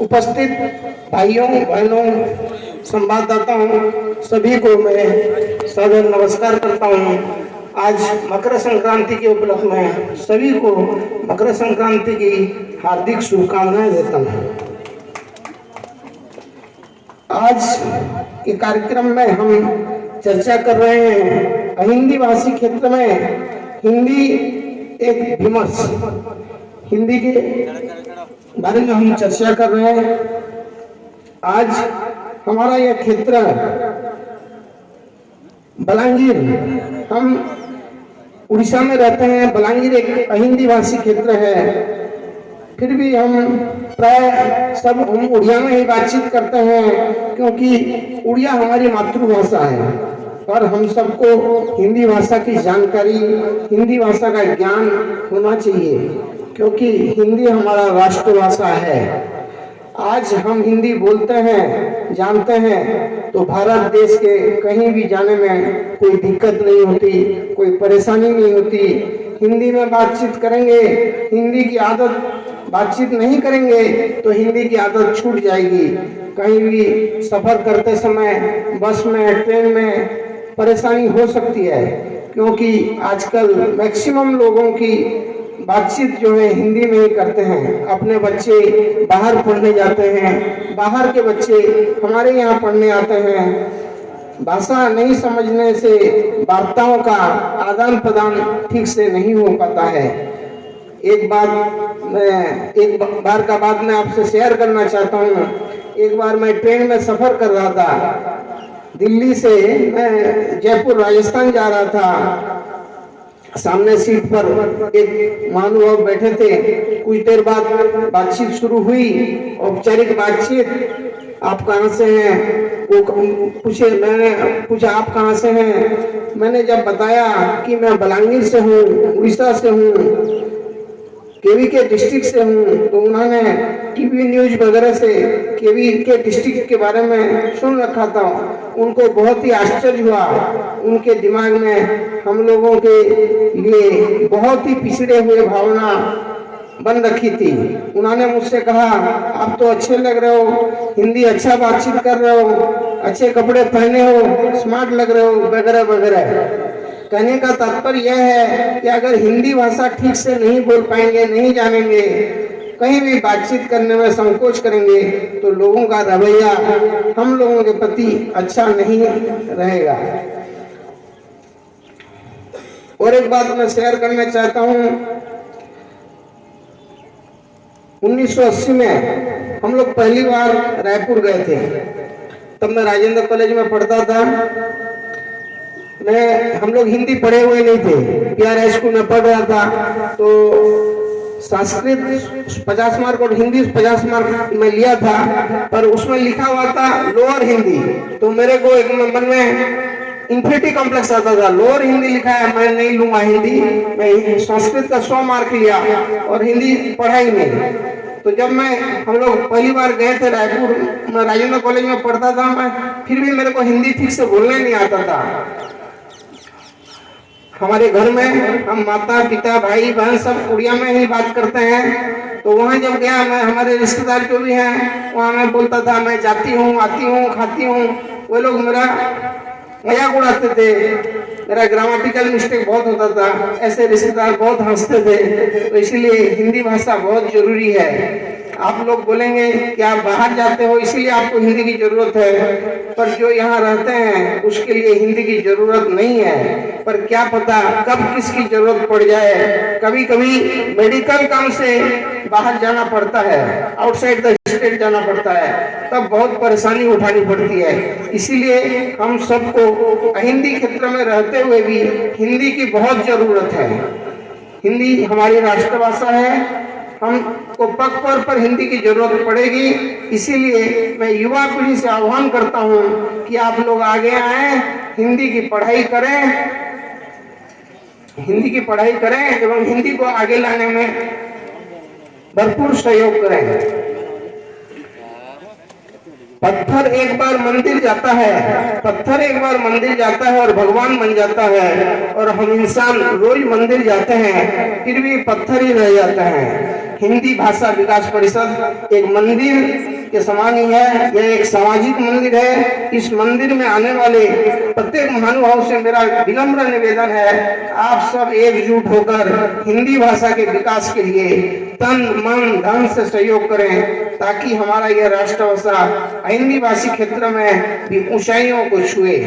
उपस्थित भाइयों बहनों संवाददाताओं सभी को मैं सादर नमस्कार करता हूं। आज मकर संक्रांति के उपलक्ष्य में सभी को मकर संक्रांति की हार्दिक शुभकामनाएं देता हूं। आज के कार्यक्रम में हम चर्चा कर रहे हैं हिंदी भाषी क्षेत्र में हिंदी एक विमर्श, हिंदी के बारे में हम चर्चा कर रहे हैं। आज हमारा यह क्षेत्र बलांगीर, हम उड़ीसा में रहते हैं। बलांगीर एक हिंदी भाषी क्षेत्र है, फिर भी हम प्राय सब हम उड़िया में ही बातचीत करते हैं क्योंकि उड़िया हमारी मातृभाषा है और हम सबको हिंदी भाषा की जानकारी, हिंदी भाषा का ज्ञान होना चाहिए क्योंकि हिंदी हमारा राष्ट्रभाषा है। आज हम हिंदी बोलते हैं, जानते हैं तो भारत देश के कहीं भी जाने में कोई दिक्कत नहीं होती, कोई परेशानी नहीं होती। हिंदी में बातचीत करेंगे, हिंदी की आदत, बातचीत नहीं करेंगे तो हिंदी की आदत छूट जाएगी। कहीं भी सफर करते समय बस में, ट्रेन में परेशानी हो सकती है क्योंकि आजकल मैक्सिमम लोगों की बातचीत जो है हिंदी में ही करते हैं। अपने बच्चे बाहर पढ़ने जाते हैं, बाहर के बच्चे हमारे यहाँ पढ़ने आते हैं। भाषा नहीं समझने से वार्ताओं का आदान प्रदान ठीक से नहीं हो पाता है। एक बार का बात मैं आपसे शेयर करना चाहता हूँ। एक बार मैं ट्रेन में सफर कर रहा था, दिल्ली से मैं जयपुर राजस्थान जा रहा था। सामने सीट पर एक महानुभाव बैठे थे। कुछ देर बाद बातचीत शुरू हुई, औपचारिक बातचीत। आप कहाँ से हैं? वो पूछे, मैंने पूछा आप कहाँ से हैं? मैंने जब बताया कि मैं बलांगीर से हूँ, उड़ीसा से हूँ, केवी के डिस्ट्रिक्ट से हूँ, तो उन्होंने टीवी न्यूज वगैरह से केवी के डिस्ट्रिक्ट के बारे में सुन रखा था। उनको बहुत ही आश्चर्य हुआ। उनके दिमाग में हम लोगों के लिए बहुत ही पिछड़े हुए भावना बन रखी थी। उन्होंने मुझसे कहा आप तो अच्छे लग रहे हो, हिंदी अच्छा बातचीत कर रहे हो, अच्छे कपड़े पहने हो, स्मार्ट लग रहे हो, वगैरह वगैरह। कहने का तात्पर्य यह है कि अगर हिंदी भाषा ठीक से नहीं बोल पाएंगे, नहीं जानेंगे, कहीं भी बातचीत करने में संकोच करेंगे तो लोगों का रवैया हम लोगों के प्रति अच्छा नहीं रहेगा। और एक बात मैं शेयर करना चाहता हूँ। 1980 में हम लोग पहली बार रायपुर गए थे। तब मैं राजेंद्र कॉलेज में पढ़ता था। हम लोग हिंदी पढ़े हुए नहीं थे, PR हाई स्कूल में पढ़ रहा था। तो संस्कृत 50 मार्क और हिंदी 50 मार्क में लिया था, पर उसमें लिखा हुआ था लोअर हिंदी। तो मेरे को एक मन में इंफिनिटी कॉम्प्लेक्स आता था, लोअर हिंदी लिखा है, मैं नहीं लूंगा हिंदी। मैं संस्कृत का 100 मार्क लिया और हिंदी पढ़ा ही नहीं। तो जब हम लोग पहली बार गए थे रायपुर, मैं राजेंद्र कॉलेज में पढ़ता था, मैं फिर भी मेरे को हिंदी ठीक से बोलने नहीं आता था। हमारे घर में हम माता पिता भाई बहन सब उड़िया में ही बात करते हैं। तो वहाँ जब गया, मैं हमारे रिश्तेदार जो भी हैं वहाँ मैं बोलता था मैं जाती हूँ, आती हूँ, खाती हूँ। वो लोग मेरा मजाक उड़ाते थे, मेरा ग्रामेटिकल मिस्टेक बहुत होता था। ऐसे रिश्तेदार बहुत हंसते थे। तो इसीलिए हिंदी भाषा बहुत जरूरी है। आप लोग बोलेंगे कि आप बाहर जाते हो इसीलिए आपको हिंदी की जरूरत है, पर जो यहाँ रहते हैं उसके लिए हिंदी की जरूरत नहीं है। पर क्या पता कब किसकी जरूरत पड़ जाए। कभी कभी मेडिकल काम से बाहर जाना पड़ता है, आउटसाइड द स्टेट जाना पड़ता है, तब बहुत परेशानी उठानी पड़ती है। इसीलिए हम सबको हिंदी क्षेत्र में रहते हुए भी हिंदी की बहुत जरूरत है। हिंदी हमारी राष्ट्रभाषा है, हमको पग पर हिंदी की जरूरत पड़ेगी। इसीलिए मैं युवा पीढ़ी से आह्वान करता हूं कि आप लोग आगे आए, हिंदी की पढ़ाई करें, हिंदी की पढ़ाई करें एवं हिंदी को आगे लाने में भरपूर सहयोग करें। पत्थर एक बार मंदिर जाता है, पत्थर एक बार मंदिर जाता है और भगवान बन जाता है, और हम इंसान रोज मंदिर जाते हैं फिर भी पत्थर ही रह जाता है। हिंदी भाषा विकास परिषद एक मंदिर के समान ही है, यह एक सामाजिक मंदिर है। इस मंदिर में आने वाले प्रत्येक महानुभाव से मेरा विनम्र निवेदन है, आप सब एकजुट होकर हिंदी भाषा के विकास के लिए तन मन धन से सहयोग करें, ताकि हमारा यह राष्ट्रभाषा हिंदी भाषी क्षेत्र में भी ऊंचाइयों को छुए।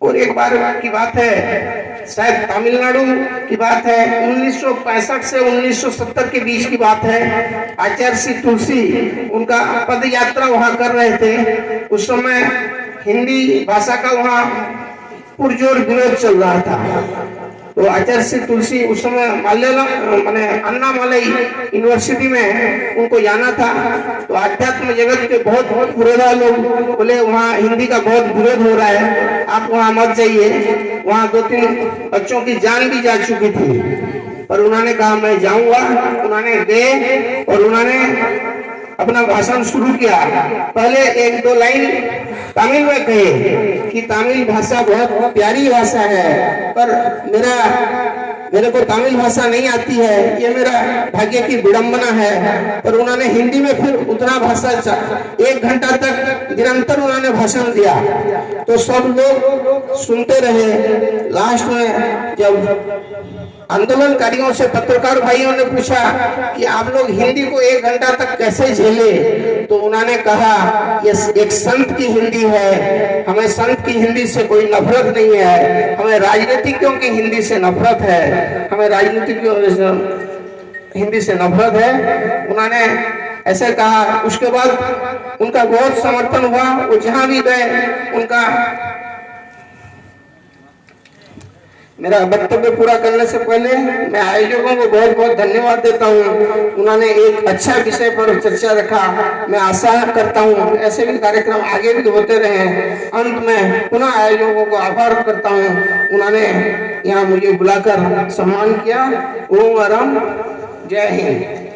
और एक बार की बात है, शायद तमिलनाडु की बात है, 1965 से 1970 के बीच की बात है। आचार्य श्री तुलसी उनका पद यात्रा वहां कर रहे थे। उस समय हिंदी भाषा का वहां पुरजोर विरोध चल रहा था। तो आचार्य श्री तुलसी उस समय मलयालम माने अन्नामलई यूनिवर्सिटी में उनको जाना था। तो आध्यात्म जगत के बहुत पुरोधा लोग बोले वहाँ हिंदी का बहुत विरोध हो रहा है, आप वहाँ मत जाइए। वहाँ 2-3 बच्चों की जान भी जा चुकी थी, पर उन्होंने कहा मैं जाऊंगा। उन्होंने गए और उन्होंने अपना भाषण शुरू किया। पहले 1-2 लाइन तमिल में कहे कि तमिल भाषा बहुत प्यारी भाषा है, पर मेरे को तमिल भाषा नहीं आती है, ये मेरा भाग्य की विडंबना है। पर उन्होंने हिंदी में फिर उतना भाषा 1 घंटा तक निरंतर उन्होंने भाषण दिया। तो सब लोग सुनते रहे। लास्ट में जब आंदोलनकारियों से पत्रकार भाइयों ने पूछा कि आप लोग हिंदी को 1 घंटा तक कैसे झेले, तो उन्होंने कहा ये एक संत की हिंदी है, हमें संत की हिंदी से कोई नफरत नहीं है, हमें राजनीतिज्ञों की हिंदी से नफरत है, हमें राजनीतिज्ञों हिंदी से नफरत है। उन्होंने ऐसे कहा। उसके बाद उनका बहुत समर्थन हुआ। वो जहां भी गए उनका मेरा वक्तव्य पूरा करने से पहले मैं आयोजकों को बहुत बहुत धन्यवाद देता हूँ। उन्होंने एक अच्छा विषय पर चर्चा रखा। मैं आशा करता हूँ ऐसे भी कार्यक्रम आगे भी होते रहे। अंत में पुनः आयोजकों को आभार करता हूँ, उन्होंने यहाँ मुझे बुलाकर सम्मान किया। ओम वरम, जय हिंद।